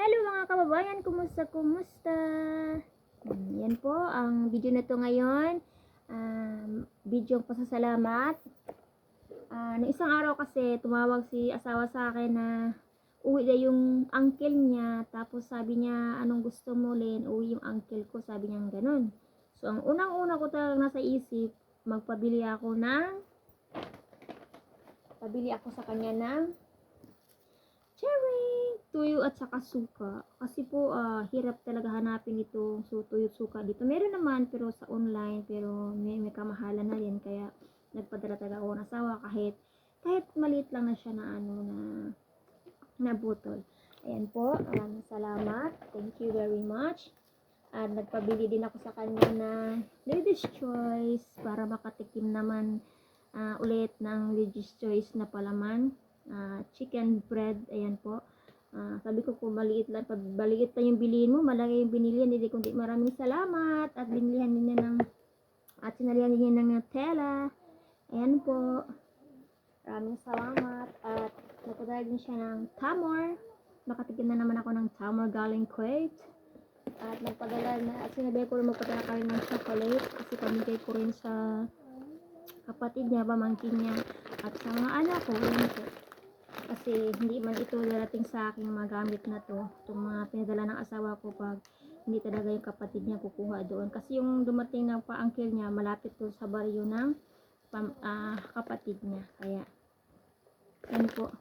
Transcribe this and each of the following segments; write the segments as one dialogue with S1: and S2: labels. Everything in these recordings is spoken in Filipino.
S1: Hello mga kababayan, kumusta? Yan po, ang video na to ngayon, video pasasalamat. Noong isang araw kasi, tumawag si asawa sa akin na uwi na yung uncle niya. Tapos sabi niya, anong gusto mo, Len? Uwi yung uncle ko, sabi niya ganun. So, ang unang-una ko talagang nasa isip, pabili ako sa kanya ng cherry, tuyo at saka suka. Kasi po, hirap talaga hanapin ito. So, tuyo at suka dito. Meron naman, pero sa online, pero may kamahalan na rin. Kaya, nagpadala talaga ako ng asawa kahit maliit lang na siya na botol. Ayan po, salamat. Thank you very much. At nagpabili din ako sa kanya na Lady's Choice para makatikim naman ulit ng Lady's Choice na palaman. Chicken bread, ayan po. Sabi ko kung maliit lang yung bilihin mo, malaki yung binilihan, hindi kundi maraming salamat at binilihan niya at sinalihan niya ng Nutella. Ayan po, maraming salamat. At nagpadala din siya ng Tamor, nakatikim na naman ako ng Tamor galing Kuwait. At nagpadala na, at sinabi ko rin magpadala kami ng chocolate kasi pamigay ko rin sa kapatid niya, pamangkin niya at sa mga anak ko, yun po. Kasi hindi man ito darating sa aking magamit na to, itong mga pinadala ng asawa ko pag hindi talaga yung kapatid niya kukuha doon. Kasi yung dumating na pa-uncle niya, malapit to sa baryo ng kapatid niya. Kaya, yan po.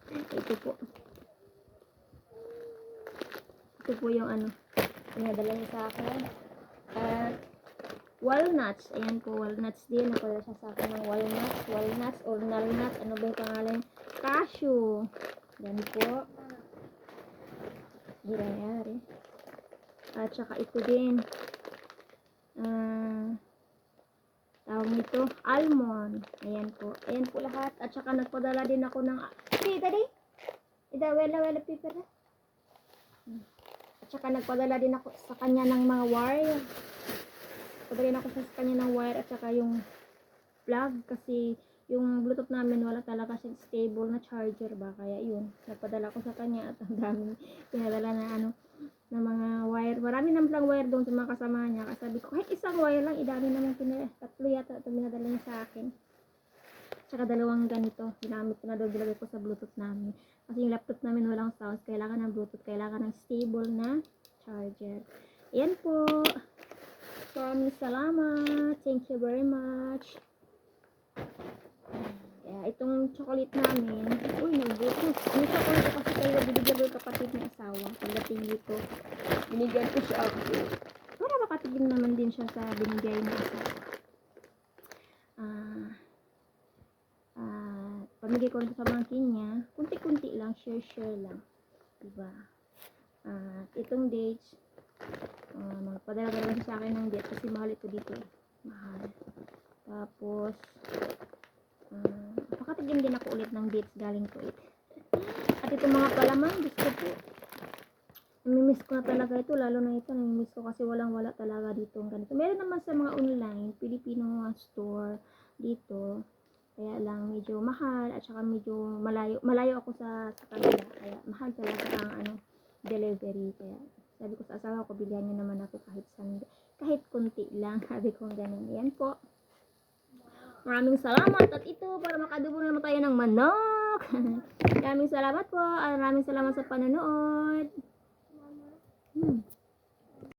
S1: Ito po. Ito po yung pinadala niya sa akin. At, walnuts. Ayan po, walnuts din. Napadala siya sa akin ng walnuts or nalnuts. Ano ba yung pangalan? Cashew. Yan po. Hindi nangyari. At saka ito din. Tawag nito, almond. Ayan po. Ayan po lahat. At saka nagpadala din ako ng daddy? Wela paper na. At saka nagpadala din ako sa kanya ng mga wire. Padalhin ako sa kanya ng wire at saka yung plug kasi yung Bluetooth namin wala talaga siyang stable na charger ba, kaya yun, nagpadala ko sa kanya at ang daming pinadala na mga wire. Marami naman lang wire doon sa mga kasama niya. Kasi sabi ko, kahit isang wire lang, idami naman tatlo yata ito pinadala niya sa akin. Tsaka dalawang ganito, ginamit ko na doon, bilagay ko sa Bluetooth namin. Kasi yung laptop namin walang sounds, kailangan ng Bluetooth, kailangan ng stable na charger. Ayan po. Maraming salamat. Thank you very much. Kaya itong chocolate namin, nagbutos. Yung chocolate kasi kayo binigyan ko yung kapatid ng asawa. Pagdating dito, binigyan ko siya ako. Para makatigim naman din siya sa binigay ng asawa. Pamigay ko rin sa pamangkin niya. Kunti-kunti lang, share lang. Diba? Itong dates, padala siya sa akin ng date kasi mahal ito dito. Mahal. Tapos, pakatigim din ako ulit ng dates galing Kuwait. At itong mga palaman, gusto po. Namimiss ko na talaga ito, lalo na ito, namimiss ko kasi walang-wala talaga dito. Ganito. Meron naman sa mga online, Filipino store dito. Kaya lang medyo mahal at saka medyo malayo ako sa kanila. Kaya mahal talaga ang delivery. Kaya sabi ko sa asawa ko, bilhan niyo naman ako kahit konti lang. Sabi ko ganun. Yan po. Maraming salamat. At ito, para makadubo naman tayo ng manok. Maraming salamat po. Maraming salamat sa panonood.